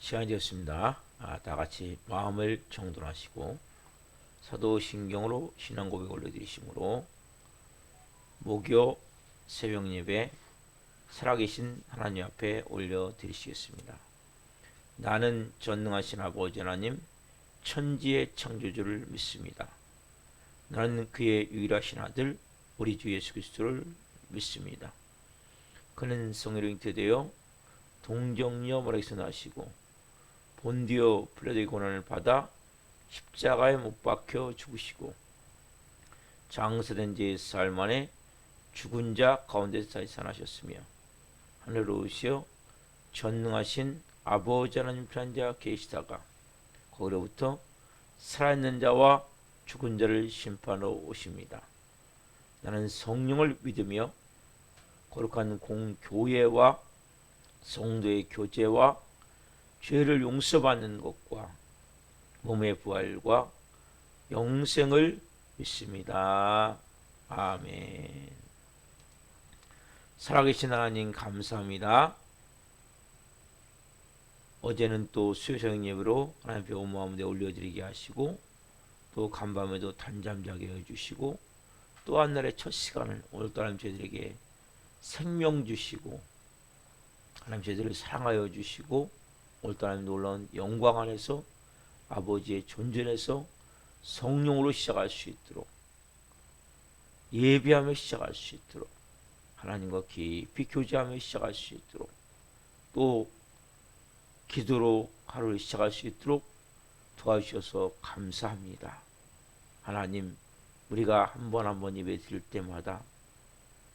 시간이 되었습니다. 다 같이 마음을 정돈하시고 사도신경으로 신앙 고백 올려드리심으로 목요 새벽 예배 살아계신 하나님 앞에 올려드리시겠습니다. 나는 전능하신 아버지 하나님 천지의 창조주를 믿습니다. 나는 그의 유일하신 아들 우리 주 예수 그리스도를 믿습니다. 그는 성령으로 잉태되어 동정녀 마리아에서 나시고 본디오 빌라도의 고난을 받아 십자가에 못 박혀 죽으시고 장사된 지 사흘 만에 죽은 자 가운데서 살아나셨으며 하늘로 오시어 전능하신 아버지 하나님 편한 자 계시다가 거기로부터 살아있는 자와 죽은 자를 심판하러 오십니다. 나는 성령을 믿으며 거룩한 공교회와 성도의 교제와 죄를 용서받는 것과 몸의 부활과 영생을 믿습니다. 아멘. 살아계신 하나님 감사합니다. 어제는 또 수요저녁 예배로 하나님 배운 마음에 올려드리게 하시고 또 간밤에도 단잠 자게 해주시고 또 한날의 첫 시간을 오늘도 하나님 저희들에게 생명 주시고 하나님 저희들을 사랑하여 주시고 오늘도 하나님 놀라운 영광 안에서 아버지의 존전에서 성령으로 시작할 수 있도록 예배하며 시작할 수 있도록 하나님과 깊이 교제하며 시작할 수 있도록 또 기도로 하루를 시작할 수 있도록 도와주셔서 감사합니다. 하나님 우리가 한 번 한 번 예배 드릴 때마다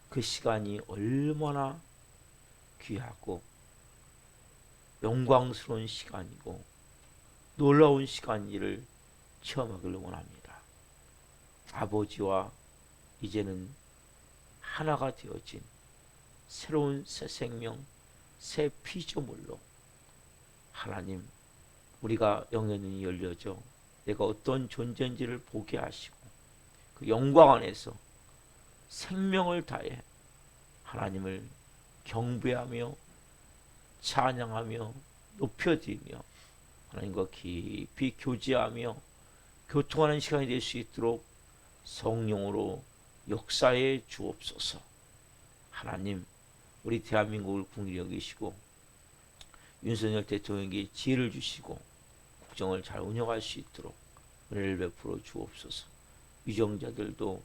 그 시간이 얼마나 귀하고 영광스러운 시간이고 놀라운 시간인지를 체험하기를 원합니다. 아버지와 이제는 하나가 되어진 새로운 새 생명, 새 피조물로 하나님 우리가 영의 눈이 열려져 내가 어떤 존재인지를 보게 하시고 그 영광 안에서 생명을 다해 하나님을 경배하며 찬양하며 높여드리며 하나님과 깊이 교제하며 교통하는 시간이 될 수 있도록 성령으로 역사해 주옵소서. 하나님 우리 대한민국을 긍휼히 여기시고 윤석열 대통령에게 지혜를 주시고 국정을 잘 운영할 수 있도록 은혜를 베풀어 주옵소서. 유정자들도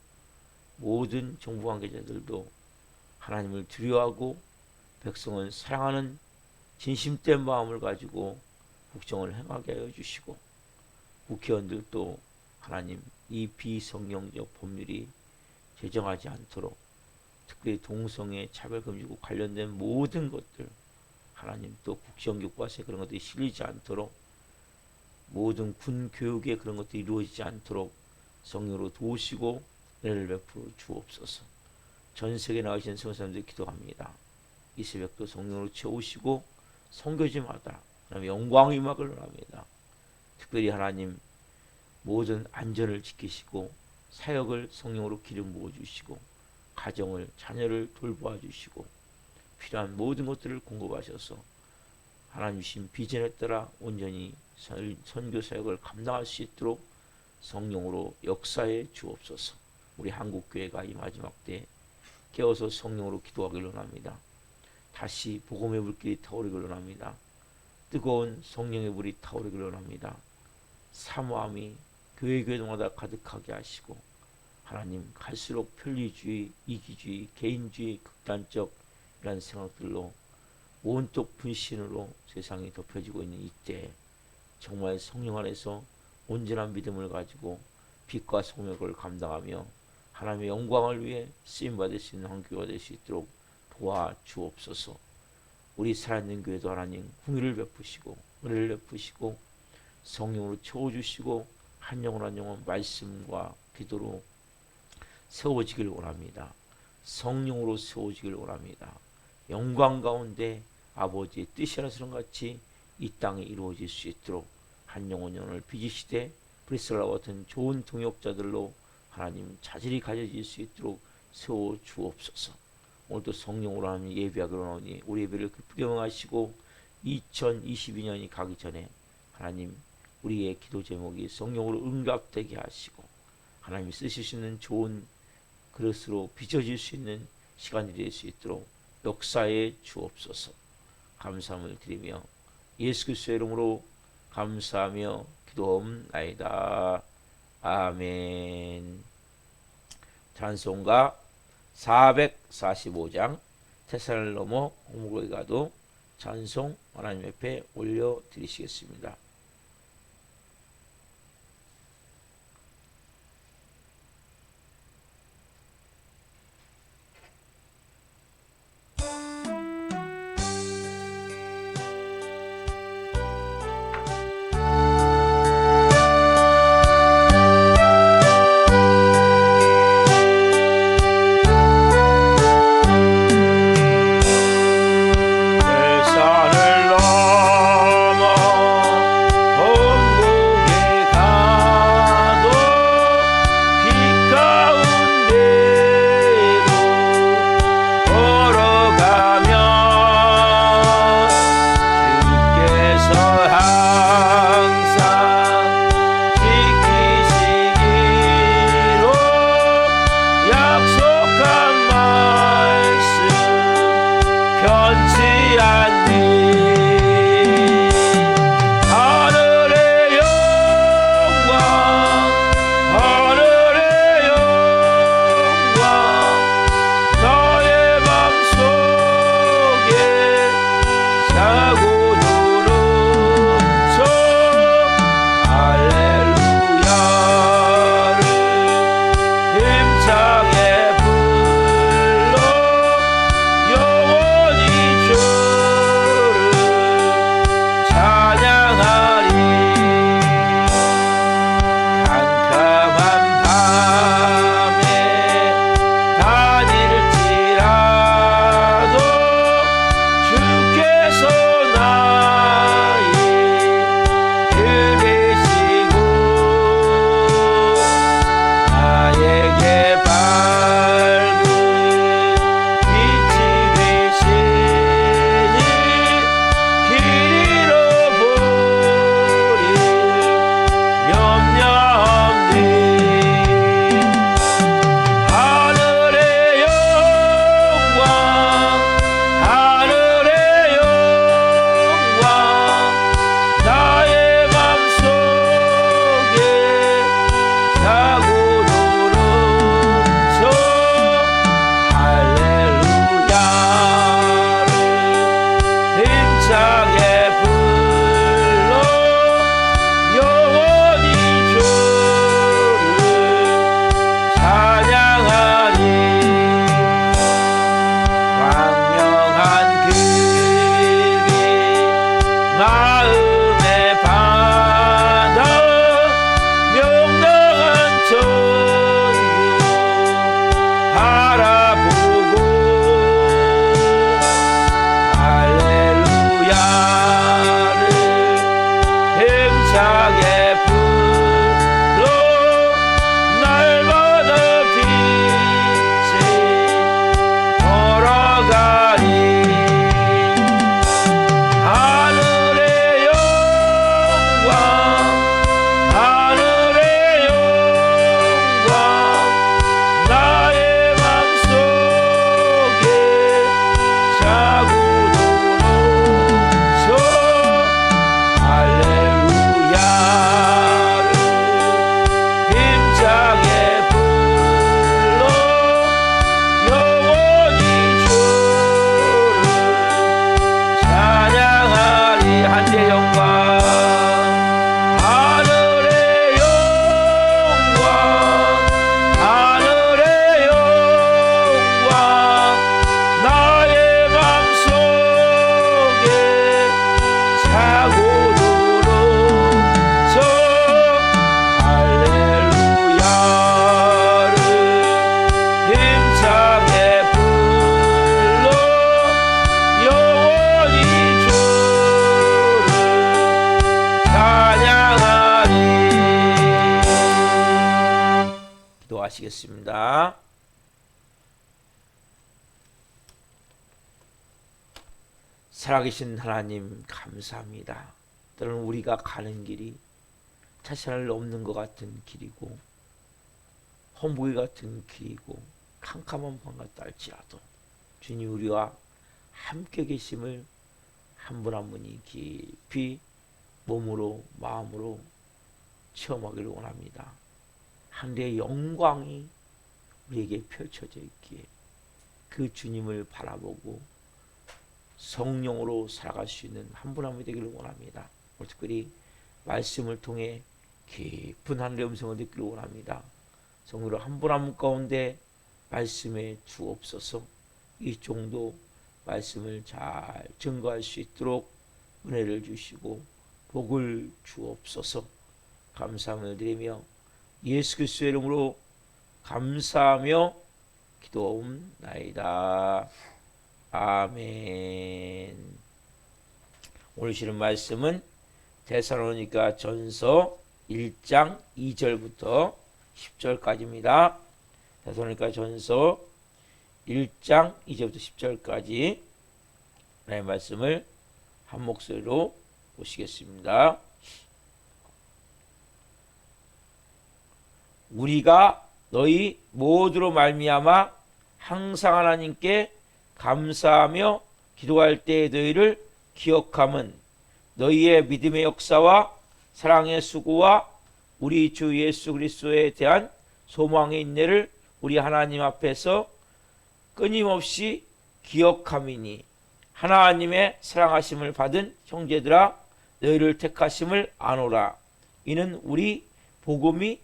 모든 정부 관계자들도 하나님을 두려워하고 백성을 사랑하는 진심된 마음을 가지고 국정을 행하게 하여 주시고 국회의원들도 하나님 이 비성경적 법률이 제정하지 않도록 특별히 동성애 차별금지구 관련된 모든 것들 하나님 또 국정교과서에 그런 것들이 실리지 않도록 모든 군 교육에 그런 것들이 이루어지지 않도록 성령으로 도우시고 은혜를 베풀어 주옵소서. 전 세계에 나가신 성도님들 기도합니다. 이 새벽도 성령으로 채우시고 선교지마다 영광이 임하기를 원합니다. 특별히 하나님 모든 안전을 지키시고 사역을 성령으로 기름 부어주시고 가정을 자녀를 돌보아 주시고 필요한 모든 것들을 공급하셔서 하나님 주신 비전에 따라 온전히 선교 사역을 감당할 수 있도록 성령으로 역사해 주옵소서. 우리 한국교회가 이 마지막 때 깨어서 성령으로 기도하기를 원합니다. 다시 복음의 불길이 타오르기를 원합니다. 뜨거운 성령의 불이 타오르기를 원합니다. 사모함이 교회마다 가득하게 하시고 하나님 갈수록 편리주의, 이기주의, 개인주의, 극단적 이런 생각들로 온통 분신으로 세상이 덮여지고 있는 이때 정말 성령 안에서 온전한 믿음을 가지고 빛과 성령을 감당하며 하나님의 영광을 위해 쓰임받을 수 있는 한교회가 될 수 있도록 도와주옵소서. 우리 살아있는 교회도 하나님 긍휼을 베푸시고 은혜를 베푸시고 성령으로 채워주시고 한 영혼 한 영혼 말씀과 기도로 세워지길 원합니다. 성령으로 세워지길 원합니다. 영광 가운데 아버지의 뜻이 하나처럼 같이 이 땅에 이루어질 수 있도록 한 영혼 영혼을 빚으시되 브리스라와 같은 좋은 동역자들로 하나님 자질이 가져질 수 있도록 세워 주옵소서. 오늘도 성령으로 하나님 예배하기로 하오니 우리 예배를 기쁘게 응하시고 2022년이 가기 전에 하나님 우리의 기도 제목이 성령으로 응답되게 하시고 하나님이 쓰실 수 있는 좋은 그릇으로 빚어질 수 있는 시간이 될 수 있도록 역사에 주옵소서. 감사함을 드리며 예수 그리스도의 이름으로 감사하며 기도하옵나이다. 아멘. 찬송가 445장 테살로모 고목에 가도 찬송 하나님 앞에 올려드리시겠습니다. 살아계신 하나님 감사합니다. 때로는 우리가 가는 길이 자신을 넘는 것 같은 길이고 험보기 같은 길이고 캄캄한 방 같다 할지라도 주님 우리와 함께 계심을 한 분 한 분이 깊이 몸으로 마음으로 체험하기를 원합니다. 하늘의 영광이 우리에게 펼쳐져 있기에 그 주님을 바라보고 성령으로 살아갈 수 있는 한 분 한 분이 되기를 원합니다. 특별히 말씀을 통해 깊은 하늘의 음성을 듣기를 원합니다. 성령으로 한 분 한 분 가운데 말씀에 주옵소서. 이 정도 말씀을 잘 증거할 수 있도록 은혜를 주시고 복을 주옵소서. 감사함을 드리며 예수 그리스도의 이름으로 감사하며 기도하옵나이다. 아멘. 오늘 주시는 말씀은 데살로니가 전서 1장 2절부터 10절까지입니다. 데살로니가 전서 1장 2절부터 10절까지 하나님의 말씀을 한 목소리로 보시겠습니다. 우리가 너희 모두로 말미암아 항상 하나님께 감사하며 기도할 때에 너희를 기억함은 너희의 믿음의 역사와 사랑의 수고와 우리 주 예수 그리스도에 대한 소망의 인내를 우리 하나님 앞에서 끊임없이 기억함이니 하나님의 사랑하심을 받은 형제들아 너희를 택하심을 아노라. 이는 우리 복음이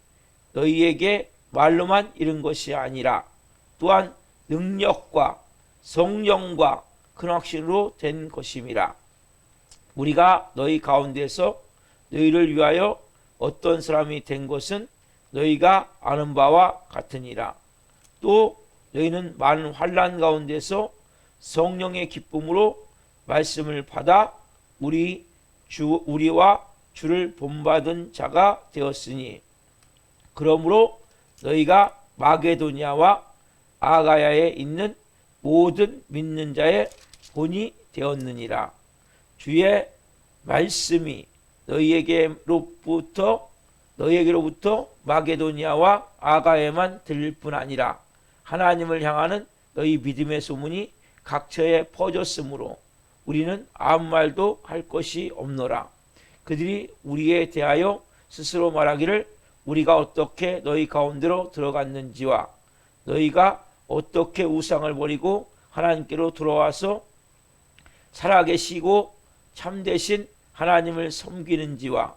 너희에게 말로만 이른 것이 아니라 또한 능력과 성령과 큰 확신으로 된 것임이라. 우리가 너희 가운데서 너희를 위하여 어떤 사람이 된 것은 너희가 아는 바와 같으니라. 또 너희는 많은 환난 가운데서 성령의 기쁨으로 말씀을 받아 우리와 주를 본받은 자가 되었으니 그러므로 너희가 마게도니아와 아가야에 있는 모든 믿는 자의 본이 되었느니라. 주의 말씀이 너희에게로부터 마게도니아와 아가야에만 들릴 뿐 아니라 하나님을 향하는 너희 믿음의 소문이 각처에 퍼졌으므로 우리는 아무 말도 할 것이 없노라. 그들이 우리에 대하여 스스로 말하기를 우리가 어떻게 너희 가운데로 들어갔는지와 너희가 어떻게 우상을 버리고 하나님께로 돌아와서 살아계시고 참되신 하나님을 섬기는지와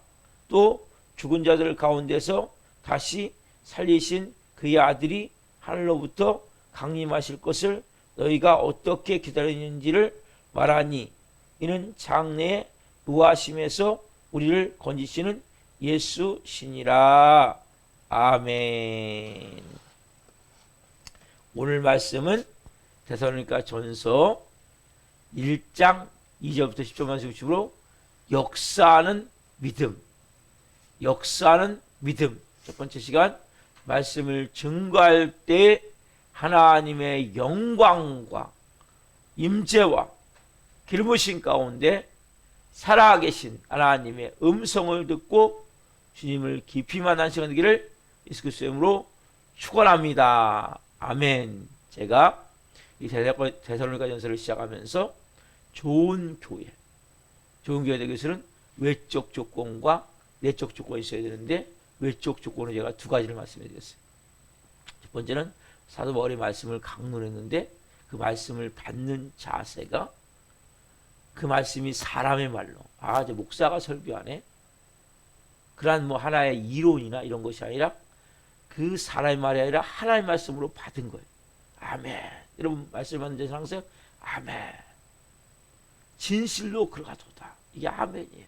또 죽은 자들 가운데서 다시 살리신 그의 아들이 하늘로부터 강림하실 것을 너희가 어떻게 기다리는지를 말하니 이는 장래의 부하심에서 우리를 건지시는 예수시니라. 아멘. 오늘 말씀은 데살로니가 전서 1장 2절부터 10절 말씀으로 역사하는 믿음. 첫 번째 시간 말씀을 증거할 때 하나님의 영광과 임재와 기름부심 가운데 살아계신 하나님의 음성을 듣고 주님을 깊이 만난 시간 되기를 예수 그리스도의 이름으로 축원합니다. 아멘. 제가 이 데살로니가 전서를 시작하면서 좋은 교회 되기 위해서는 외적 조건과 내적 조건이 있어야 되는데 외적 조건을 제가 두 가지를 말씀해 드렸어요. 첫 번째는 사도 바울의 말씀을 강론했는데 그 말씀을 받는 자세가 그 말씀이 사람의 말로 이제 목사가 설교하네 그러한 뭐 하나의 이론이나 이런 것이 아니라 그 사람의 말이 아니라 하나님의 말씀으로 받은 거예요. 아멘. 여러분 말씀 받는 자에서 항상 아멘. 진실로 그러하도다. 이게 아멘이에요.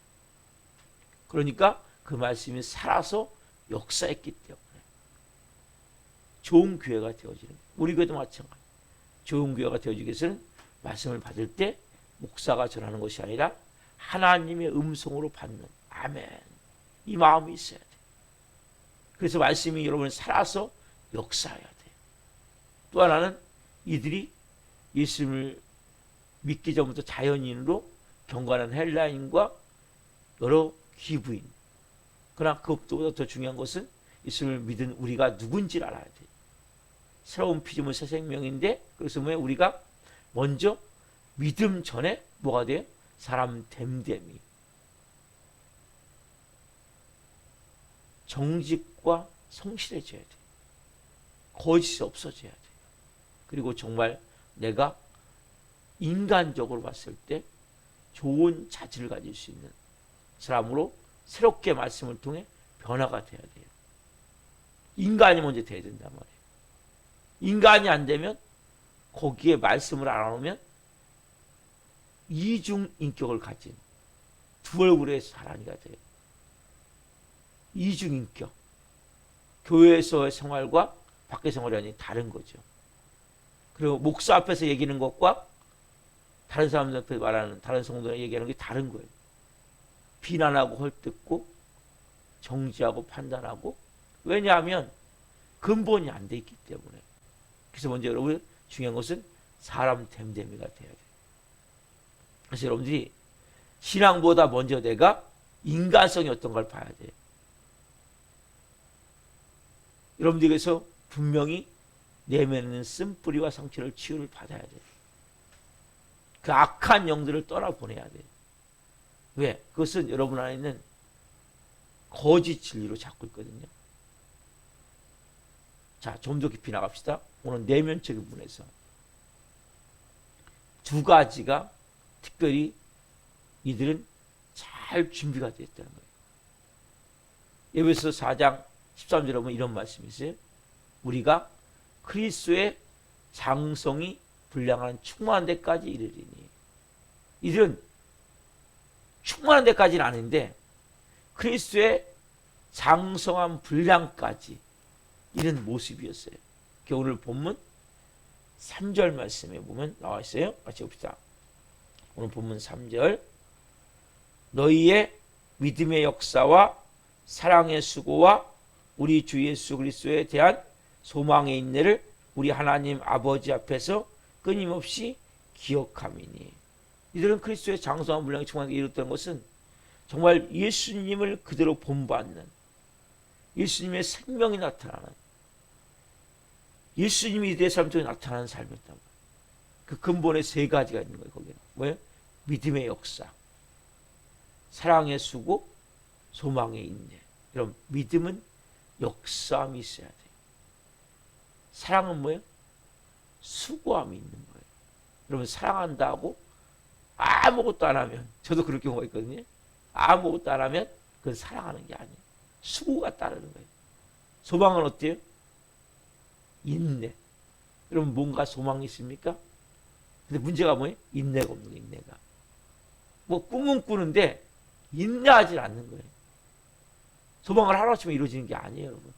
그러니까 그 말씀이 살아서 역사했기 때문에 좋은 교회가 되어지는 거예요. 우리 교회도 마찬가지. 좋은 교회가 되어지기 위해서는 말씀을 받을 때 목사가 전하는 것이 아니라 하나님의 음성으로 받는 아멘. 이 마음이 있어야 돼요. 그래서 말씀이 여러분 살아서 역사해야 돼요. 또 하나는 이들이 예수님을 믿기 전부터 자연인으로 경건한 헬라인과 여러 귀부인. 그러나 그것보다 더 중요한 것은 예수를 믿은 우리가 누군지를 알아야 돼요. 새로운 피조물 새 생명인데, 그래서 우리가 먼저 믿음 전에 뭐가 돼요? 사람 됨됨이. 정직과 성실해져야 돼요. 거짓이 없어져야 돼요. 그리고 정말 내가 인간적으로 봤을 때 좋은 자질을 가질 수 있는 사람으로 새롭게 말씀을 통해 변화가 돼야 돼요. 인간이 먼저 돼야 된단 말이에요. 인간이 안 되면 거기에 말씀을 알아놓으면 이중 인격을 가진 두 얼굴의 사람이가 돼요. 이중 인격. 교회에서의 생활과 밖의 생활이 완전히 다른 거죠. 그리고 목사 앞에서 얘기하는 것과 다른 사람들 앞에 말하는 다른 성도들 얘기하는 게 다른 거예요. 비난하고 헐뜯고 정지하고 판단하고. 왜냐하면 근본이 안 돼 있기 때문에. 그래서 먼저 여러분 중요한 것은 사람 됨됨이가 돼야 돼요. 그래서 여러분들이 신앙보다 먼저 내가 인간성이 어떤 걸 봐야 돼요. 여러분들에게서 분명히 내면에 있는 쓴뿌리와 상처를 치유를 받아야 돼요. 그 악한 영들을 떠나보내야 돼요. 왜? 그것은 여러분 안에 있는 거짓 진리로 잡고 있거든요. 자, 좀 더 깊이 나갑시다. 오늘 내면적인 부분에서 두 가지가 특별히 이들은 잘 준비가 되어 있다는 거예요. 에베소서 4장 13절에 보면 이런 말씀이 있어요. 우리가 그리스도의 장성이 분량한 충만한 데까지 이르리니. 이들은 충만한 데까지는 아닌데 그리스도의 장성한 분량까지 이런 모습이었어요. 오늘 본문 3절 말씀에 보면 나와 있어요. 같이 봅시다. 오늘 본문 3절. 너희의 믿음의 역사와 사랑의 수고와 우리 주 예수 그리스도에 대한 소망의 인내를 우리 하나님 아버지 앞에서 끊임없이 기억함이니. 이들은 그리스도의 장성한 분량이 충만하게 이뤘다는 것은 정말 예수님을 그대로 본받는, 예수님의 생명이 나타나는, 예수님이 이들의 삶 속에 나타나는 삶이었단 말이에요. 그 근본에 세 가지가 있는 거예요. 거기는 뭐예요? 믿음의 역사, 사랑의 수고, 소망의 인내. 여러분, 믿음은 역사함이 있어야 돼요. 사랑은 뭐예요? 수고함이 있는 거예요. 여러분, 사랑한다고 아무것도 안 하면, 저도 그럴 경우가 있거든요. 아무것도 안 하면 그건 사랑하는 게 아니에요. 수고가 따르는 거예요. 소망은 어때요? 인내. 여러분, 뭔가 소망이 있습니까? 근데 문제가 뭐예요? 인내가 없는 거예요. 인내가. 뭐 꿈은 꾸는데 인내하지 않는 거예요. 소망을 하루아침에 이루어지는 게 아니에요, 여러분.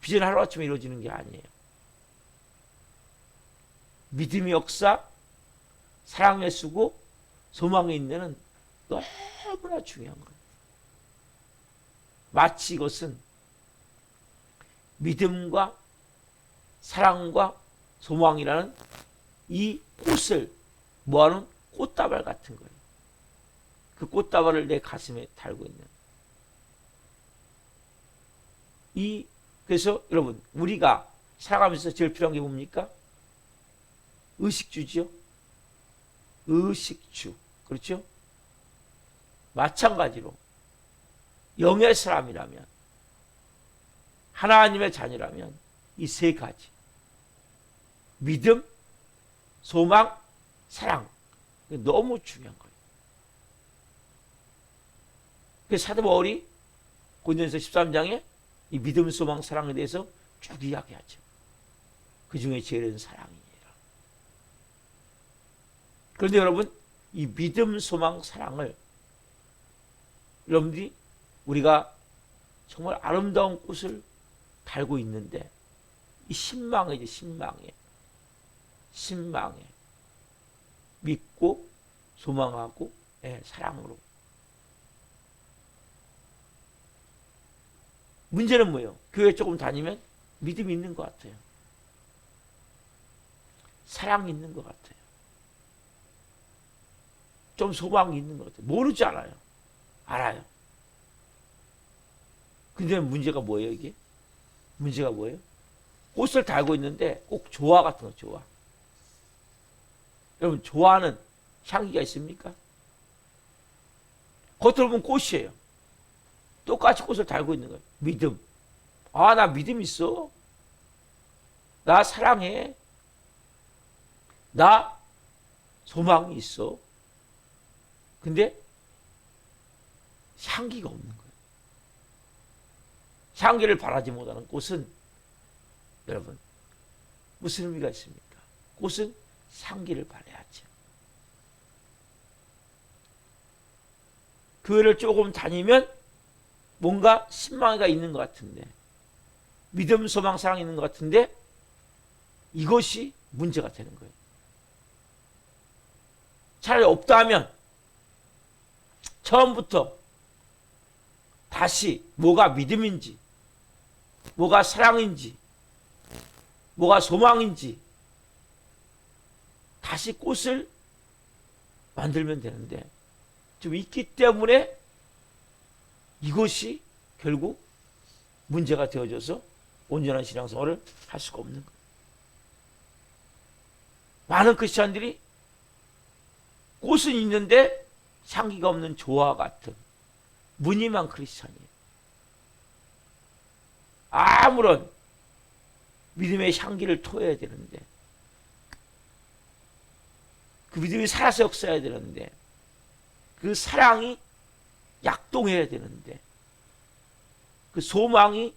비전은 하루아침에 이루어지는 게 아니에요. 믿음의 역사, 사랑의 수고, 소망의 인내는 너무나 중요한 거예요. 마치 이것은 믿음과 사랑과 소망이라는 이 꽃을 모아놓은 꽃다발 같은 거예요. 그 꽃다발을 내 가슴에 달고 있는. 그래서 여러분, 우리가 살아가면서 제일 필요한 게 뭡니까? 의식주죠. 의식주. 그렇죠? 마찬가지로 영의 사람이라면, 하나님의 자녀라면 이 세 가지, 믿음, 소망, 사랑, 너무 중요한 거예요. 그래서 사도 바울이 고린도전서 13장에 이 믿음, 소망, 사랑에 대해서 쭉 이야기하죠. 그 중에 제일은 사랑이에요. 그런데 여러분, 이 믿음, 소망, 사랑을 여러분들이 우리가 정말 아름다운 꽃을 달고 있는데 이 신망이죠. 신망에 믿고 소망하고 사랑으로. 문제는 뭐예요? 교회 조금 다니면 믿음이 있는 것 같아요. 사랑이 있는 것 같아요. 좀 소망이 있는 것 같아요. 모르지 않아요. 알아요. 근데 문제가 뭐예요, 이게? 문제가 뭐예요? 꽃을 달고 있는데 꼭 조화 같은 거, 조화. 여러분, 조화는 향기가 있습니까? 겉으로 보면 꽃이에요. 똑같이 꽃을 달고 있는 거예요. 믿음. 아, 나 믿음 있어. 나 사랑해. 나 소망이 있어. 근데 향기가 없는 거예요. 향기를 바라지 못하는 꽃은 여러분 무슨 의미가 있습니까? 꽃은 향기를 바라야죠. 교회를 조금 다니면 뭔가 신망이가 있는 것 같은데, 믿음, 소망, 사랑이 있는 것 같은데 이것이 문제가 되는 거예요. 차라리 없다 하면 처음부터 다시 뭐가 믿음인지, 뭐가 사랑인지, 뭐가 소망인지 다시 꽃을 만들면 되는데 좀 있기 때문에 이것이 결국 문제가 되어져서 온전한 신앙생활을 할 수가 없는 거예요. 많은 크리스찬들이 꽃은 있는데 향기가 없는 조화 같은 무늬만 크리스찬이에요. 아무런 믿음의 향기를 토해야 되는데, 그 믿음이 살아서 역사해야 되는데, 그 사랑이 약동해야 되는데, 그 소망이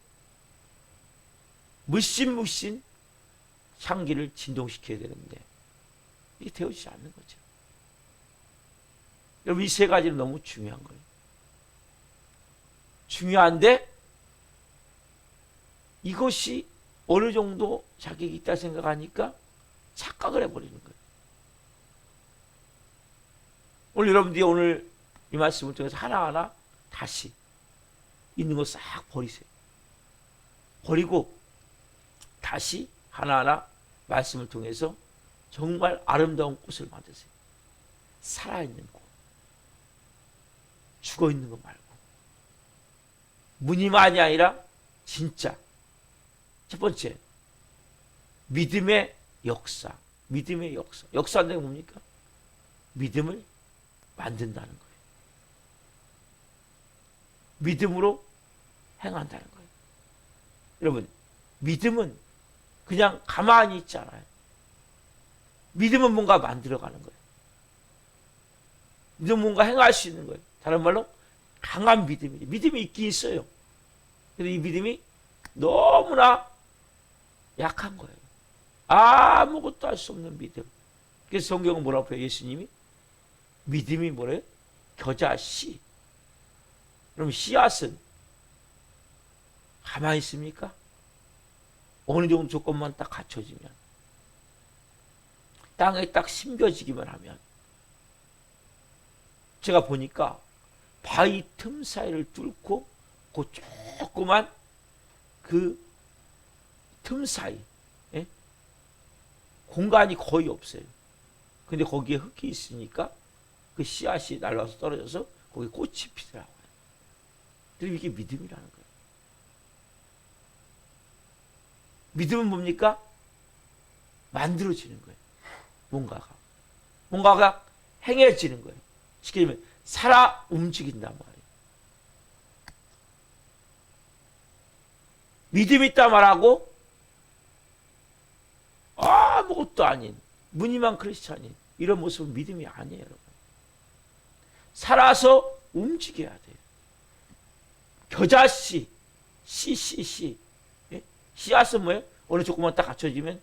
물씬 향기를 진동시켜야 되는데 이게 되어지지 않는 거죠. 여러분, 이 세 가지는 너무 중요한 거예요. 중요한데 이것이 어느 정도 자격이 있다 생각하니까 착각을 해버리는 거예요. 오늘 여러분들이 오늘 이 말씀을 통해서 하나하나 다시 있는 거 싹 버리세요. 버리고 다시 하나하나 말씀을 통해서 정말 아름다운 꽃을 만드세요. 살아있는 꽃. 죽어있는 거 말고. 무늬만이 아니라 진짜. 첫 번째, 믿음의 역사. 믿음의 역사. 역사는 뭡니까? 믿음을 만든다는 거예요. 믿음으로 행한다는 거예요. 여러분, 믿음은 그냥 가만히 있지 않아요. 믿음은 뭔가 만들어가는 거예요. 믿음은 뭔가 행할 수 있는 거예요. 다른 말로 강한 믿음이에요. 믿음이 있긴 있어요. 근데 이 믿음이 너무나 약한 거예요. 아무것도 할 수 없는 믿음. 그래서 성경은 뭐라고 해요? 예수님이 믿음이 뭐래요? 겨자씨. 그럼 씨앗은 가만히 있습니까? 어느 정도 조건만 딱 갖춰지면, 땅에 딱 심겨지기만 하면, 제가 보니까 바위 틈 사이를 뚫고 그 조그만 그 틈 사이, 예? 공간이 거의 없어요. 근데 거기에 흙이 있으니까 그 씨앗이 날아와서 떨어져서 거기 꽃이 피더라고요. 그럼 이게 믿음이라는 거예요. 믿음은 뭡니까? 만들어지는 거예요. 뭔가가 행해지는 거예요. 쉽게 얘기하면 살아 움직인단 말이에요. 믿음 있다 말하고 아무것도 아닌 무늬만 크리스찬인 이런 모습은 믿음이 아니에요, 여러분. 살아서 움직여야 돼요. 겨자씨, 씨. 예? 씨앗은 뭐예요? 어느 조금만 딱 갖춰지면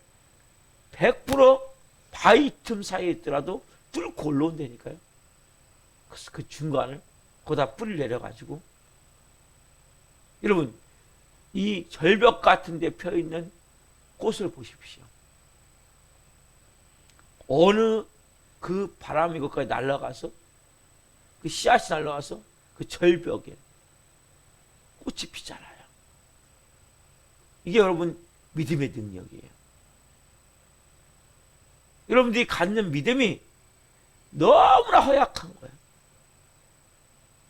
100% 바위 틈 사이에 있더라도 뚫고 올라온다니까요. 그 중간을 거기다 뿌리를 내려가지고, 여러분, 이 절벽 같은 데 펴있는 꽃을 보십시오. 어느 그 바람이 거기까지 날아가서 그 씨앗이 날아가서 그 절벽에 꽃이 피잖아요. 이게 여러분 믿음의 능력이에요. 여러분들이 갖는 믿음이 너무나 허약한 거예요.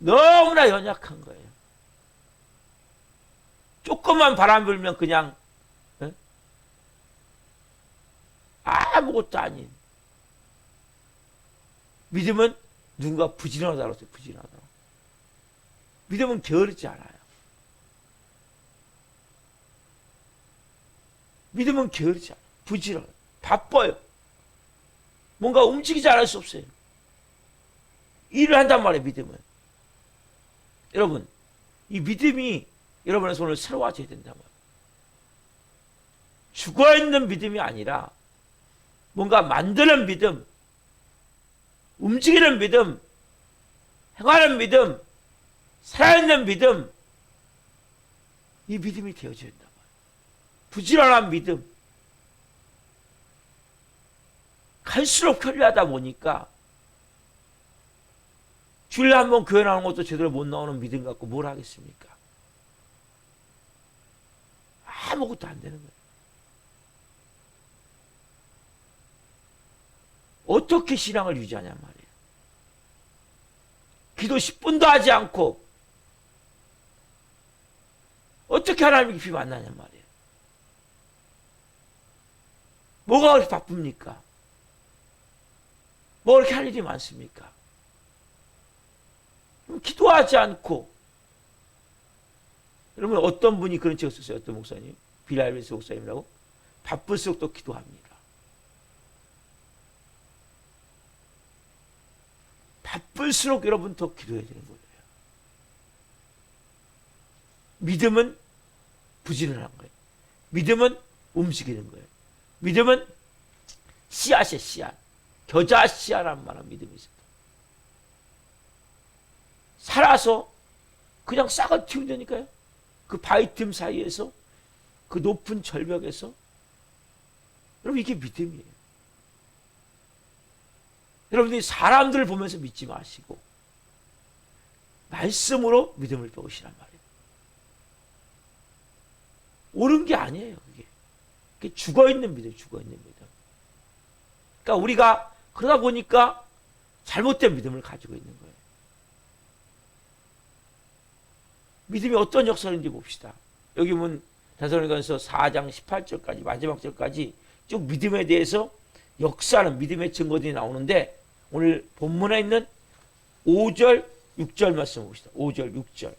너무나 연약한 거예요. 조금만 바람 불면 그냥 아무것도 아닌. 믿음은 누군가 부지런하다고 했어요. 부지런하다. 믿음은 게으르지 않아요. 믿음은 게으르지 않아요. 부지런해요. 바빠요. 뭔가 움직이지 않을 수 없어요. 일을 한단 말이에요. 믿음은. 여러분, 이 믿음이 여러분의 손을 새로워져야 된단 말이에요. 죽어있는 믿음이 아니라 뭔가 만드는 믿음, 움직이는 믿음, 행하는 믿음, 살아있는 믿음, 이 믿음이 되어져야 된단 말이에요. 부지런한 믿음. 갈수록 편리하다 보니까 주일에 한번 교회 나오는 것도 제대로 못 나오는 믿음 갖고 뭘 하겠습니까? 아무것도 안 되는 거예요. 어떻게 신앙을 유지하냔 말이에요. 기도 10분도 하지 않고 어떻게 하나님 깊이 만나냔 말이에요. 뭐가 그렇게 바쁩니까? 뭐 그렇게 할 일이 많습니까? 기도하지 않고. 여러분, 어떤 분이 그런 책을 썼어요? 어떤 목사님? 빌라일베스 목사님이라고? 바쁠수록 또 기도합니다. 바쁠수록 여러분 더 기도해야 되는 거예요. 믿음은 부지런한 거예요. 믿음은 움직이는 거예요. 믿음은 씨앗이에요, 씨앗. 겨자 씨앗란 말은 믿음이 있어요. 살아서 그냥 싹을 틔운다니까요. 그 바위 틈 사이에서, 그 높은 절벽에서. 여러분, 이게 믿음이에요. 여러분들이 사람들을 보면서 믿지 마시고 말씀으로 믿음을 배우시란 말이에요. 옳은 게 아니에요. 그게 죽어있는 믿음, 죽어있는 믿음. 그러니까 우리가 그러다 보니까 잘못된 믿음을 가지고 있는 거예요. 믿음이 어떤 역사인지 봅시다. 여기 보면 데살로니가서 4장 18절까지 마지막 절까지 쭉 믿음에 대해서 역사는 믿음의 증거들이 나오는데, 오늘 본문에 있는 5절, 6절 말씀 봅시다. 5절, 6절.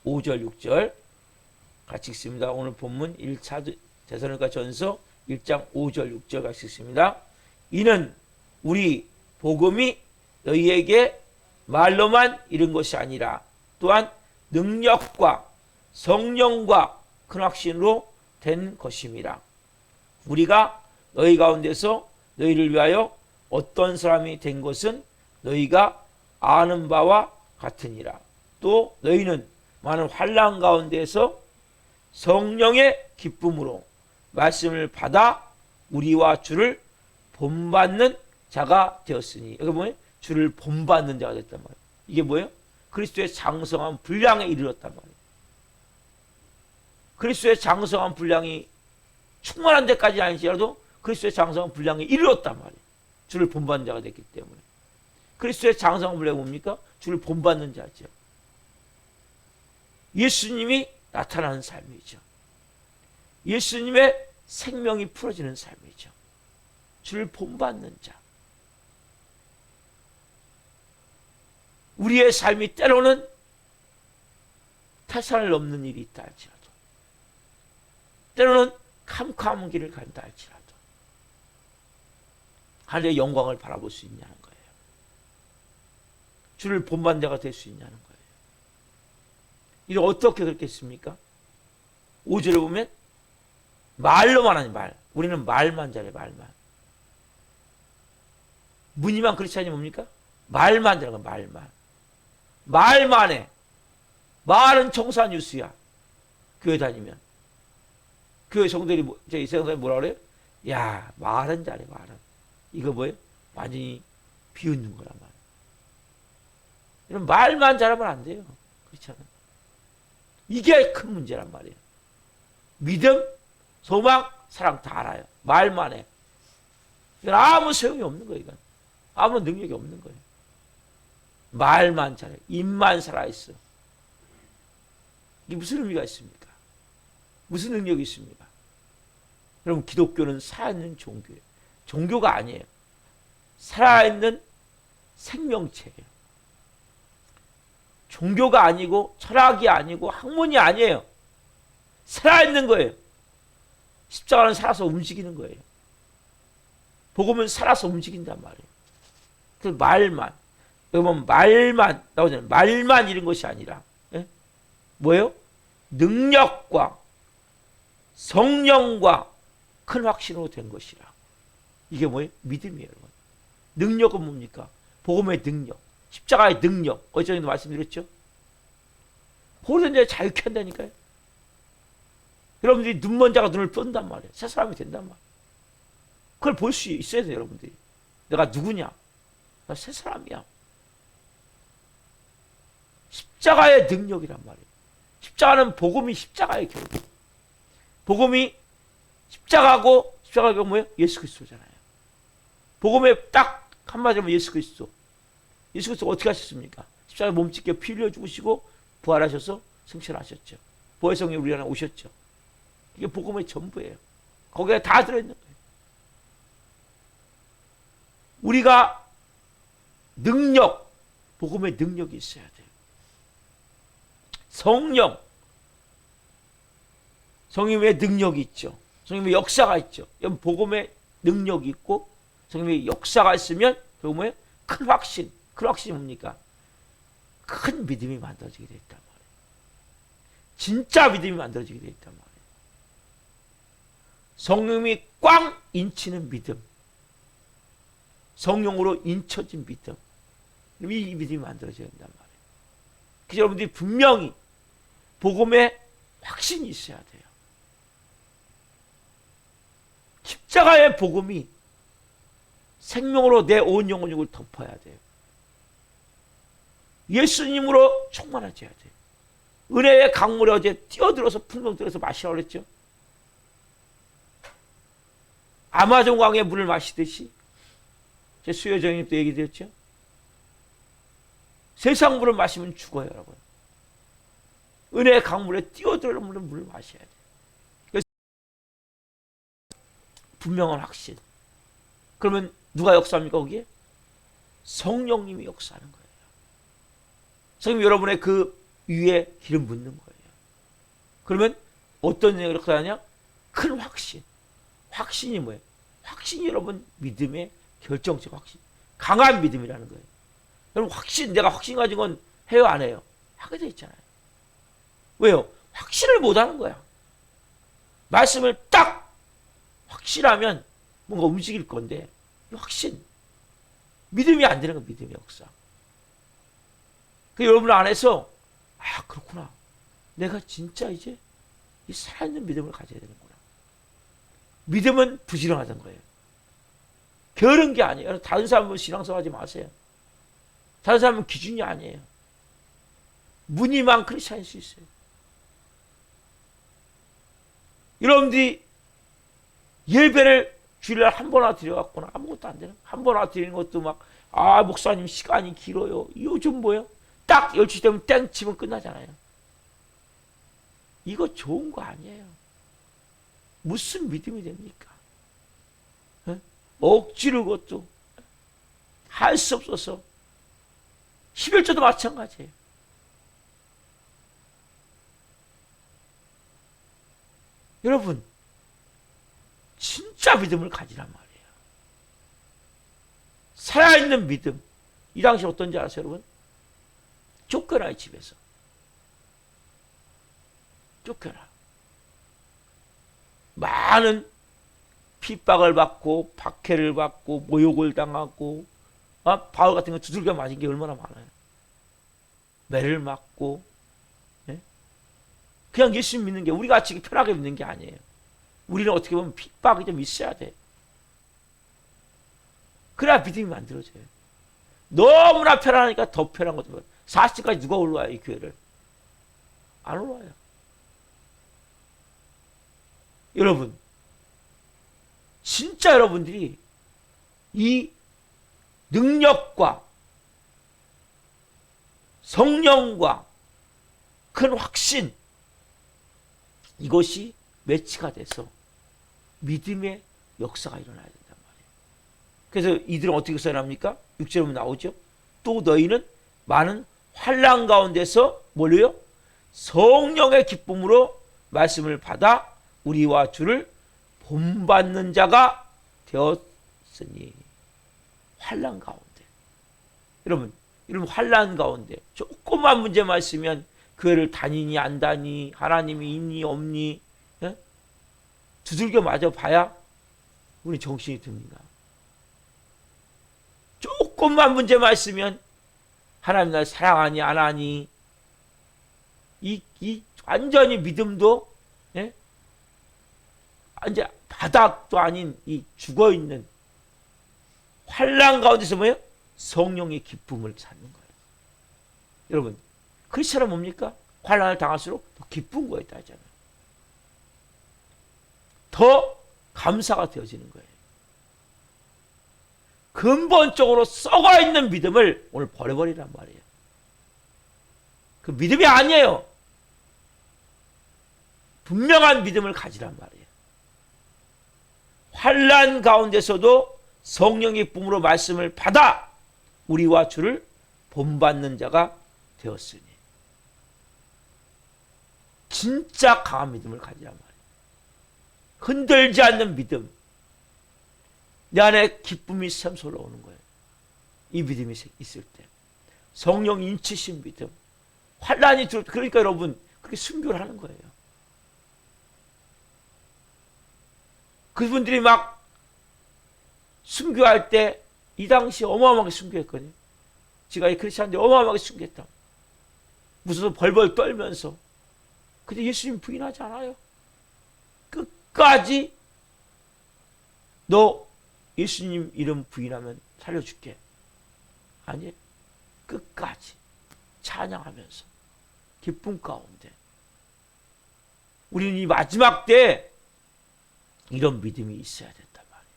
5절, 6절. 같이 읽습니다. 오늘 본문 1차 데살로니가 전서 1장 5절, 6절 같이 읽습니다. 이는 우리 복음이 너희에게 말로만 이른 것이 아니라 또한 능력과 성령과 큰 확신으로 된 것임이라. 우리가 너희 가운데서 너희를 위하여 어떤 사람이 된 것은 너희가 아는 바와 같으니라. 또 너희는 많은 환난 가운데서 성령의 기쁨으로 말씀을 받아 우리와 주를 본받는 자가 되었으니. 여기 보면 주를 본받는 자가 됐단 말이에요. 이게 뭐예요? 그리스도의 장성한 분량에 이르렀단 말이에요. 그리스도의 장성한 분량이 충만한 데까지 아니지라도 그리스도의 장성한 분량에 이르렀단 말이에요. 주를 본받는 자가 됐기 때문에. 그리스도의 장성한 분량이 뭡니까? 주를 본받는 자죠. 예수님이 나타나는 삶이죠. 예수님의 생명이 풀어지는 삶이죠. 주를 본받는 자. 우리의 삶이 때로는 태산을 넘는 일이 있다 할지라도, 때로는 캄캄한 길을 간다 할지라도 하늘의 영광을 바라볼 수 있냐는 거예요. 주를 본받는 자가 될 수 있냐는 거예요. 이를 어떻게 그렇겠습니까? 5절에 보면 말로만 하니 말. 우리는 말만 잘해, 말만. 무늬만 크리스찬이 뭡니까? 말만 잘하는 거야, 말만. 말만 해. 말은 청산유수야. 교회 다니면. 교회 성도들이, 이 성도들이 뭐라 그래요? 야, 말은 잘해, 말은. 이거 뭐예요? 완전히 비웃는 거란 말이에요. 이런 말만 잘하면 안 돼요. 그렇잖아요. 이게 큰 문제란 말이에요. 믿음, 소망, 사랑 다 알아요. 말만 해. 이건 아무 소용이 없는 거예요. 이건 아무 능력이 없는 거예요. 말만 잘해. 입만 살아있어. 이게 무슨 의미가 있습니까? 무슨 능력이 있습니까? 여러분, 기독교는 살아있는 종교예요. 종교가 아니에요. 살아있는 생명체예요. 종교가 아니고 철학이 아니고 학문이 아니에요. 살아있는 거예요. 십자가는 살아서 움직이는 거예요. 복음은 살아서 움직인단 말이에요. 그 말만, 여러분 말만 나오잖아요. 말만 이런 것이 아니라 뭐예요? 능력과 성령과 큰 확신으로 된 것이라. 이게 뭐예요? 믿음이에요. 여러분. 능력은 뭡니까? 복음의 능력, 십자가의 능력. 어제도 말씀드렸죠? 모든 데 자유케 한다니까요. 여러분들이 눈먼 자가 눈을 뜬단 말이에요. 새 사람이 된단 말이에요. 그걸 볼 수 있어야 돼요. 여러분들이. 내가 누구냐? 나 새 사람이야. 십자가의 능력이란 말이에요. 십자가는 복음이 십자가의 결국. 복음이 십자가고 십자가가 뭐예요? 예수 그리스도잖아요. 복음에 딱 한마디로 예수 그리스도. 예수 그리스도 어떻게 하셨습니까? 십자가에 몸짓게 피 흘려 죽으시고 부활하셔서 승천하셨죠. 보혜의 성령이 우리 안에 오셨죠. 이게 복음의 전부예요. 거기에 다 들어있는 거예요. 우리가 능력, 복음의 능력이 있어야 돼요. 성령, 성령의 능력이 있죠. 성령의 역사가 있죠. 여러분 복음의 능력이 있고 성령의 역사가 있으면 그거 뭐예요? 큰 확신. 큰 확신이 뭡니까? 큰 믿음이 만들어지게 돼 있단 말이에요. 진짜 믿음이 만들어지게 돼 있단 말이에요. 성령이 꽝 인치는 믿음. 성령으로 인쳐진 믿음. 이 믿음이 만들어져야 된단 말이에요. 그래서 여러분들이 분명히 복음에 확신이 있어야 돼요. 십자가의 복음이 생명으로 내 온 영혼을 덮어야 돼요. 예수님으로 충만해져야 돼요. 은혜의 강물에 어제 뛰어들어서 풍덩 들어서 마시라고 그랬죠. 아마존 강의 물을 마시듯이 제 수요정님 또 얘기 드렸죠. 세상 물을 마시면 죽어요, 여러분. 은혜의 강물에 뛰어들어오는 물을 마셔야 돼요. 그래서 분명한 확신. 그러면 누가 역사합니까, 거기에? 성령님이 역사하는 거예요. 성령님 여러분의 그 위에 기름 붓는 거예요. 그러면 어떤 역사하냐? 큰 확신. 확신이 뭐예요? 확신이 여러분 믿음의 결정적 확신. 강한 믿음이라는 거예요. 여러분 확신, 내가 확신 가진 건 해요, 안 해요? 하게 돼 있잖아요. 왜요? 확신을 못 하는 거야. 말씀을 딱 확신하면 뭔가 움직일 건데 확신. 믿음이 안 되는 거 믿음의 역사. 그 여러분 안에서 아 그렇구나. 내가 진짜 이제 이 살아있는 믿음을 가져야 되는구나. 믿음은 부지런하던 거예요. 게으른 게 아니에요. 다른 사람은 신앙생활 하지 마세요. 다른 사람은 기준이 아니에요. 무늬만 크리스찬일 수 있어요. 여러분들이 예배를 주일날 한 번이나 드려갖고는 아무것도 안 되는, 한 번이나 드리는 것도 막, 아, 목사님 시간이 길어요. 요즘 뭐예요? 딱 12시 되면 땡 치면 끝나잖아요. 이거 좋은 거 아니에요. 무슨 믿음이 됩니까? 에? 억지로 그것도 할 수 없어서 11조도 마찬가지예요. 여러분 진짜 믿음을 가지란 말이에요. 살아있는 믿음. 이 당시 어떤지 아세요, 여러분? 쫓겨나요, 집에서. 쫓겨나. 많은 핍박을 받고 박해를 받고 모욕을 당하고 바울 같은 거 두들겨 맞은 게 얼마나 많아요. 매를 맞고 그냥 예수 믿는 게 우리 같이 편하게 믿는 게 아니에요. 우리는 어떻게 보면 핍박이 좀 있어야 돼. 그래야 믿음이 만들어져요. 너무나 편하니까 더 편한 것도 40까지 누가 올라와요, 이 교회를? 안 올라와요. 여러분 진짜 여러분들이 이 능력과 성령과 큰 확신, 이것이 매치가 돼서 믿음의 역사가 일어나야 된단 말이에요. 그래서 이들은 어떻게 써납니까? 6절에 보면 나오죠. 또 너희는 많은 환난 가운데서 뭘로요? 성령의 기쁨으로 말씀을 받아 우리와 주를 본받는 자가 되었으니. 환난 가운데. 여러분 환난 가운데 조그만 문제만 있으면 교회를 다니니 안 다니, 하나님이 있니 없니, 예? 두들겨 맞아 봐야 우리 정신이 듭니다. 조금만 문제만 있으면 하나님 날 사랑하니 안 하니, 이 완전히 믿음도, 예? 이제 바닥도 아닌 이 죽어 있는 환난 가운데서 뭐예요? 성령의 기쁨을 찾는 거예요. 여러분 크리스천은 뭡니까? 환난을 당할수록 더 기쁜 거에 따르잖아요. 더 감사가 되어지는 거예요. 근본적으로 썩어 있는 믿음을 오늘 버려버리란 말이에요. 그 믿음이 아니에요. 분명한 믿음을 가지란 말이에요. 환난 가운데서도 성령의 뿜으로 말씀을 받아 우리와 주를 본받는 자가 되었으니. 진짜 강한 믿음을 가지란 말이에요. 흔들지 않는 믿음. 내 안에 기쁨이 샘솟아 오는 거예요. 이 믿음이 있을 때. 성령 인치신 믿음. 환난이 들어. 그러니까 여러분 그렇게 순교를 하는 거예요. 그분들이 막 순교할 때 이 당시 어마어마하게 순교했거든요. 제가 이 크리스찬인데 어마어마하게 순교했다. 무서워서 벌벌 떨면서. 근데 예수님 부인하지 않아요. 끝까지 너 예수님 이름 부인하면 살려줄게. 아니, 끝까지 찬양하면서 기쁨 가운데. 우리는 이 마지막 때 이런 믿음이 있어야 된단 말이에요.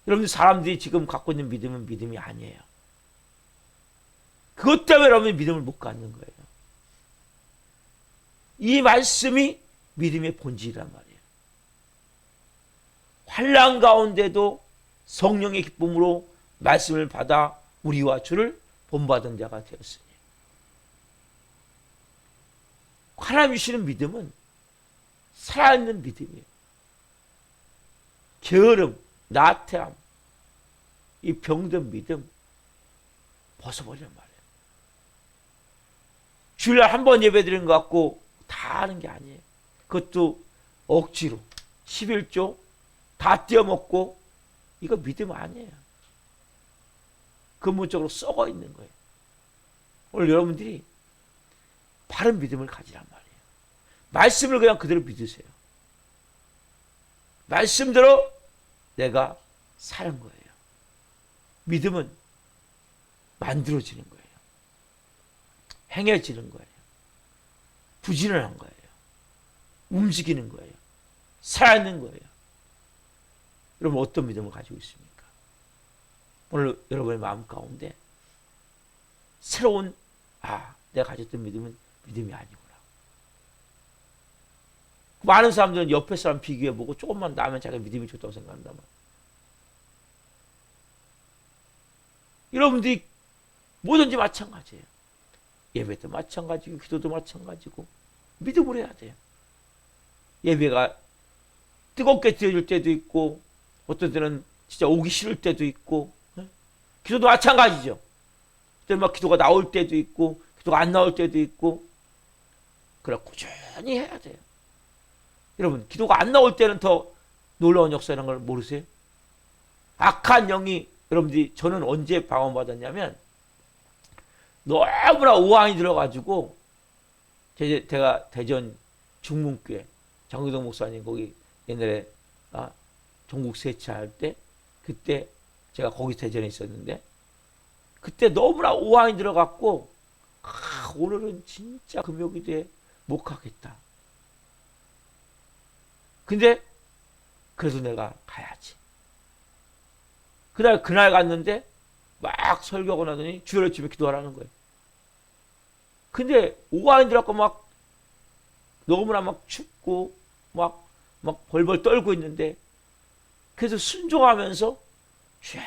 여러분들 사람들이 지금 갖고 있는 믿음은 믿음이 아니에요. 그것 때문에 여러분이 믿음을 못 갖는 거예요. 이 말씀이 믿음의 본질이란 말이에요. 환난 가운데도 성령의 기쁨으로 말씀을 받아 우리와 주를 본받은 자가 되었으니. 하나님 주시는 믿음은 살아있는 믿음이에요. 게으름, 나태함, 이 병든 믿음 벗어버리란 말이에요. 주일날 한 번 예배 드리는 것 같고 다 하는 게 아니에요. 그것도 억지로 11조 다 띄어먹고, 이거 믿음 아니에요. 근본적으로 썩어 있는 거예요. 오늘 여러분들이 바른 믿음을 가지란 말이에요. 말씀을 그냥 그대로 믿으세요. 말씀대로 내가 사는 거예요. 믿음은 만들어지는 거예요. 행해지는 거예요. 부지런한 거예요. 움직이는 거예요. 살아있는 거예요. 여러분 어떤 믿음을 가지고 있습니까? 오늘 여러분의 마음 가운데 새로운, 내가 가졌던 믿음은 믿음이 아니구나. 많은 사람들은 옆에 사람 비교해보고 조금만 나면 자기가 믿음이 좋다고 생각한단 말이에요. 여러분들이 뭐든지 마찬가지예요. 예배도 마찬가지고 기도도 마찬가지고 믿음으로 해야 돼요. 예배가 뜨겁게 드려질 때도 있고 어떤 때는 진짜 오기 싫을 때도 있고, 기도도 마찬가지죠. 그때 막 기도가 나올 때도 있고 기도가 안 나올 때도 있고. 그래 꾸준히 해야 돼요. 여러분 기도가 안 나올 때는 더 놀라운 역사라는 걸 모르세요? 악한 영이, 여러분들이, 저는 언제 방언받았냐면 너무나 오한이 들어가지고, 제가 대전 중문교회 장기동 목사님 거기 옛날에 전국 세차할 때, 그때 제가 거기 대전에 있었는데, 그때 너무나 오한이 들어갔고, 오늘은 진짜 금요기도에 못 가겠다. 근데 그래도 내가 가야지. 그날 갔는데 막 설교하고 나더니 주일 아침에 기도하라는 거예요. 근데 오가인들하고 막 너무나 막 춥고 막 벌벌 떨고 있는데 그래서 순종하면서 쉐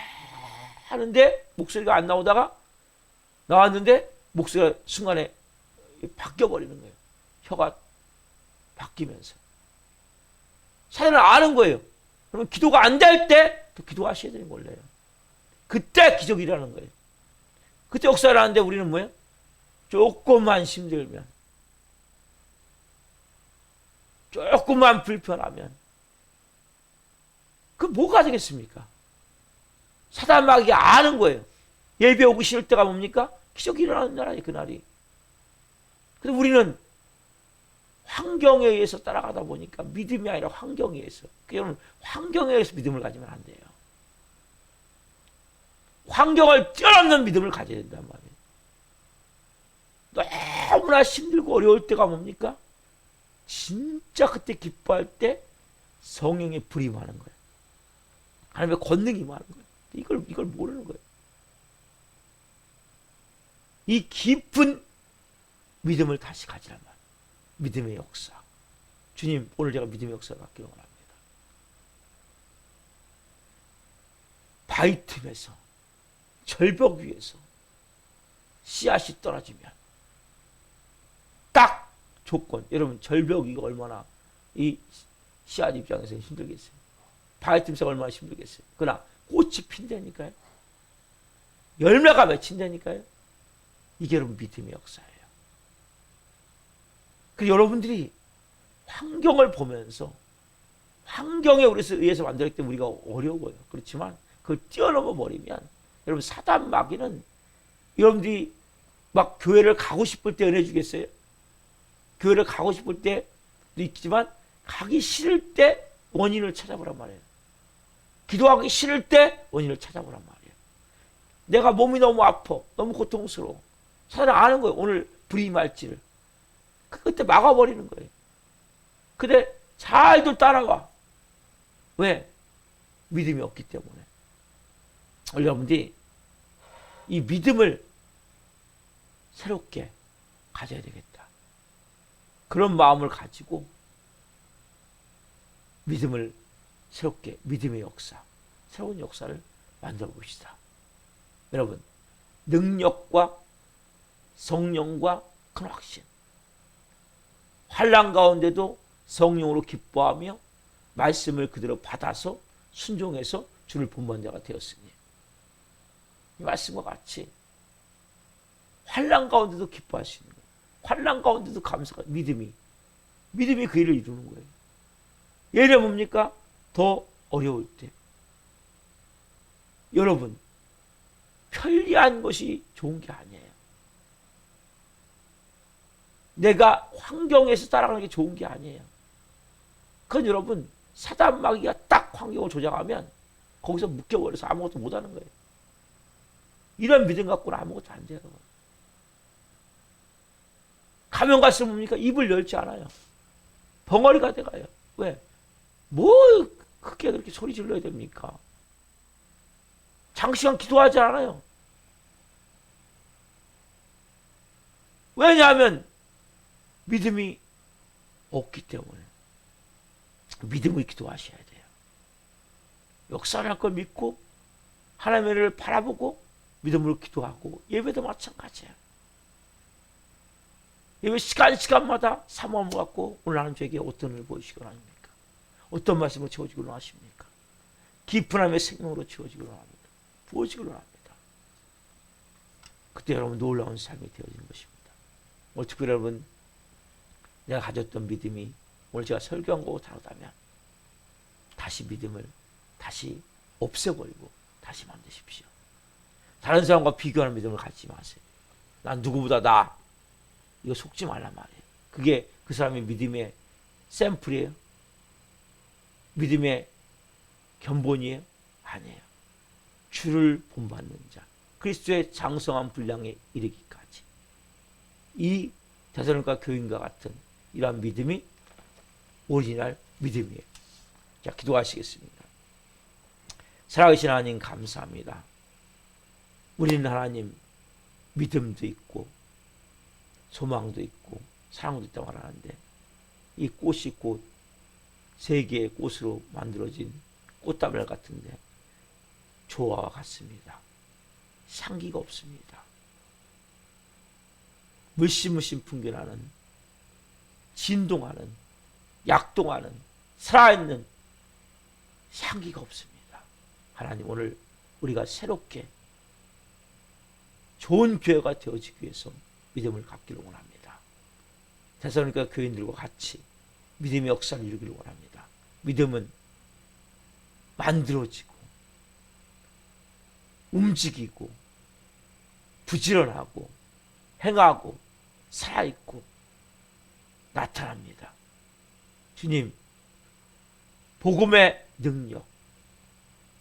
하는데 목소리가 안 나오다가 나왔는데 목소리가 순간에 바뀌어버리는 거예요. 혀가 바뀌면서. 사단은 아는 거예요. 그러면 기도가 안 될 때 또 기도하셔야 되는 거 몰라요. 그때 기적이 일어나는 거예요. 그때 역사를 하는데 우리는 뭐예요? 조금만 힘들면, 조금만 불편하면 그 뭐가 되겠습니까? 사단 마귀가 아는 거예요. 예배 오기 싫을 때가 뭡니까? 기적이 일어나는 날이 그날이. 근데 우리는 환경에 의해서 따라가다 보니까 믿음이 아니라 환경에 의해서. 여러분 환경에 의해서 믿음을 가지면 안 돼요. 환경을 뛰어넘는 믿음을 가져야 된단 말이에요. 너무나 힘들고 어려울 때가 뭡니까? 진짜 그때 기뻐할 때 성령의 불이 임하는 거예요. 하나님의 권능이 임하는 거예요. 이걸 모르는 거예요. 이 깊은 믿음을 다시 가지란 말이에요. 믿음의 역사. 주님, 오늘 제가 믿음의 역사를 갖기를 원합니다. 바위 틈에서, 절벽 위에서 씨앗이 떨어지면 딱 조건. 여러분 절벽 위가 얼마나 이 씨앗 입장에서 힘들겠어요. 바위 틈에서 얼마나 힘들겠어요. 그러나 꽃이 핀다니까요. 열매가 맺힌다니까요. 이게 여러분 믿음의 역사예요. 그 여러분들이 환경을 보면서 환경에 의해서 만들었기 때문에 우리가 어려워요. 그렇지만 그걸 뛰어넘어 버리면 여러분 사단 마귀는 여러분들이 막 교회를 가고 싶을 때 은혜 주겠어요? 교회를 가고 싶을 때도 있지만 가기 싫을 때 원인을 찾아보란 말이에요. 기도하기 싫을 때 원인을 찾아보란 말이에요. 내가 몸이 너무 아파. 너무 고통스러워. 사단은 아는 거예요. 오늘 불이 임할지를. 그때 막아버리는 거예요. 근데 잘들 따라와. 왜? 믿음이 없기 때문에. 여러분들이 이 믿음을 새롭게 가져야 되겠다. 그런 마음을 가지고 믿음을 새롭게, 믿음의 역사, 새로운 역사를 만들어 봅시다. 여러분, 능력과 성령과 큰 확신. 환난 가운데도 성령으로 기뻐하며 말씀을 그대로 받아서 순종해서 주를 본받는 자가 되었으니. 이 말씀과 같이 환난 가운데도 기뻐할 수 있는 거예요. 환난 가운데도 감사가, 믿음이 그 일을 이루는 거예요. 예를 뭡니까? 더 어려울 때. 여러분, 편리한 것이 좋은 게 아니에요. 내가 환경에서 따라가는 게 좋은 게 아니에요. 그건 여러분, 사단 마귀가 딱 환경을 조작하면 거기서 묶여버려서 아무것도 못하는 거예요. 이런 믿음 갖고는 아무것도 안 돼요. 가면 갈수록 뭡니까? 입을 열지 않아요. 벙어리가 돼가요. 왜? 뭐 크게 그렇게 소리 질러야 됩니까? 장시간 기도하지 않아요. 왜냐하면 믿음이 없기 때문에. 믿음을 기도하셔야 돼요. 역사를 할 걸 믿고 하나님의 은혜를 바라보고 믿음으로 기도하고 예배도 마찬가지예요. 예배 시간마다 사모함을 갖고 오늘 하나님 저에게 어떤 은혜를 보이시기로 합니까? 어떤 말씀을 채워주기로 하십니까? 깊은 하나님의 생명으로 채워주기로 합니다. 부어지기로 합니다. 그때 여러분 놀라운 삶이 되어지는 것입니다. 오늘 특별히 여러분 내가 가졌던 믿음이 오늘 제가 설교한 거고 다르다면 다시 믿음을 다시 없애버리고 다시 만드십시오. 다른 사람과 비교하는 믿음을 갖지 마세요. 난 누구보다 나. 이거 속지 말란 말이에요. 그게 그 사람의 믿음의 샘플이에요? 믿음의 견본이에요? 아니에요. 주를 본받는 자. 그리스도의 장성한 분량에 이르기까지. 이 데살로니가 교인과 같은 이러한 믿음이 오리지널 믿음이에요. 자, 기도하시겠습니다. 살아계신 하나님 감사합니다. 우리는 하나님 믿음도 있고 소망도 있고 사랑도 있다고 말하는데, 이 꽃이 곧 세 개의 꽃으로 만들어진 꽃다발 같은데 조화와 같습니다. 향기가 없습니다. 물씬물씬 풍겨나는, 진동하는, 약동하는, 살아있는 향기가 없습니다. 하나님, 오늘 우리가 새롭게 좋은 교회가 되어지기 위해서 믿음을 갖기를 원합니다. 데살로니가 교인들과 같이 믿음의 역사를 이루기를 원합니다. 믿음은 만들어지고 움직이고 부지런하고 행하고 살아있고 나타납니다. 주님, 복음의 능력,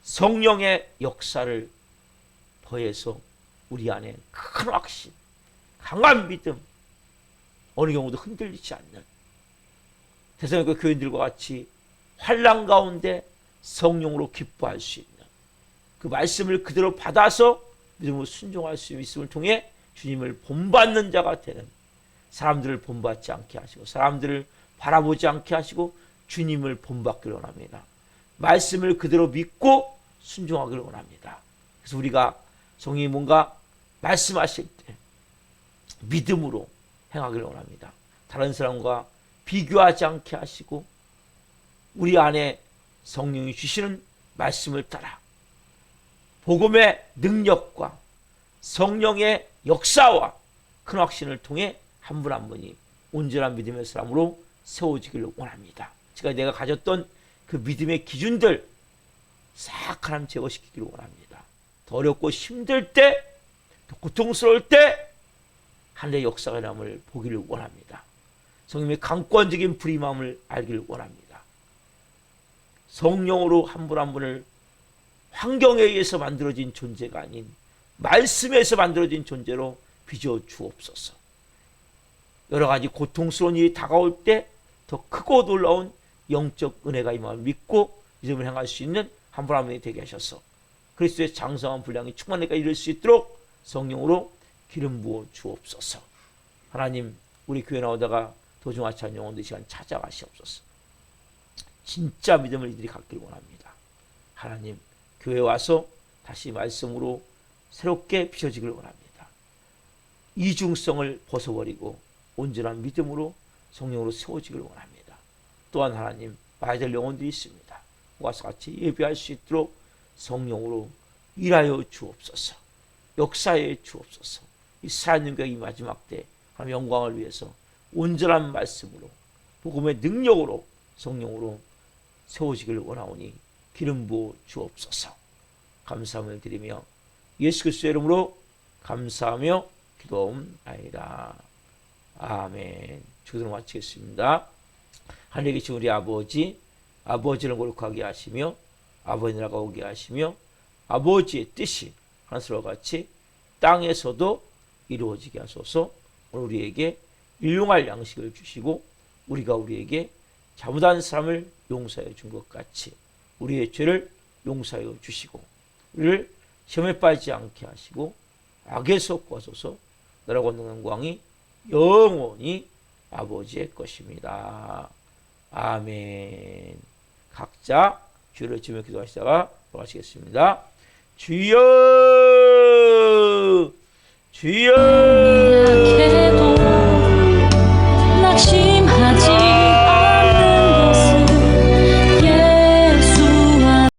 성령의 역사를 더해서 우리 안에 큰 확신, 강한 믿음, 어느 경우도 흔들리지 않는 데살로니가 교인들과 같이 환난 가운데 성령으로 기뻐할 수 있는, 그 말씀을 그대로 받아서 믿음으로 순종할 수 있음을 통해 주님을 본받는 자가 되는, 사람들을 본받지 않게 하시고 사람들을 바라보지 않게 하시고 주님을 본받기를 원합니다. 말씀을 그대로 믿고 순종하기를 원합니다. 그래서 우리가 성령이 뭔가 말씀하실 때 믿음으로 행하기를 원합니다. 다른 사람과 비교하지 않게 하시고 우리 안에 성령이 주시는 말씀을 따라 복음의 능력과 성령의 역사와 큰 확신을 통해 한 분 한 분이 온전한 믿음의 사람으로 세워지기를 원합니다. 내가 가졌던 그 믿음의 기준들 싹 하나님 제거시키기를 원합니다. 더 어렵고 힘들 때, 더 고통스러울 때 하늘의 역사가 남을 보기를 원합니다. 성령의 강권적인 불임함을 알기를 원합니다. 성령으로 한 분 한 분을 환경에 의해서 만들어진 존재가 아닌 말씀에서 만들어진 존재로 빚어 주옵소서. 여러 가지 고통스러운 일이 다가올 때 더 크고 놀라운 영적 은혜가 임함을 믿고 믿음을 행할 수 있는 한 분 한 분이 되게 하셔서 그리스도의 장성한 분량이 충만하게 이룰 수 있도록 성령으로 기름 부어 주옵소서. 하나님, 우리 교회 나오다가 도중하지 않은 영혼들 시간 찾아가시옵소서. 진짜 믿음을 이들이 갖기를 원합니다. 하나님, 교회 와서 다시 말씀으로 새롭게 비춰지기를 원합니다. 이중성을 벗어버리고 온전한 믿음으로 성령으로 세워지기를 원합니다. 또한 하나님, 봐야 될 영혼들이 있습니다. 와서 같이 예배할 수 있도록 성령으로 일하여 주옵소서. 역사해 주옵소서. 이 살아있는 이 마지막 때 하나님 영광을 위해서 온전한 말씀으로 복음의 능력으로 성령으로 세워지기를 원하오니 기름 부어 주옵소서. 감사함을 드리며 예수 그리스도의 이름으로 감사하며 기도하옵나이다. 아멘. 주기도를 마치겠습니다. 하늘에 계신 우리 아버지, 아버지를 거룩하게 하시며 아버지 나라가 오게 하시며 아버지의 뜻이 하늘과 같이 땅에서도 이루어지게 하소서. 오늘 우리에게 일용할 양식을 주시고 우리가 우리에게 잘못한 사람을 용서해 준 것 같이 우리의 죄를 용서하여 주시고 우리를 시험에 빠지지 않게 하시고 악에서 구하소서. 나라가 있는 영광이 영원히 아버지의 것입니다. 아멘. 각자 주를 지으며 기도하시다가 돌아가시겠습니다. 주여, 주여.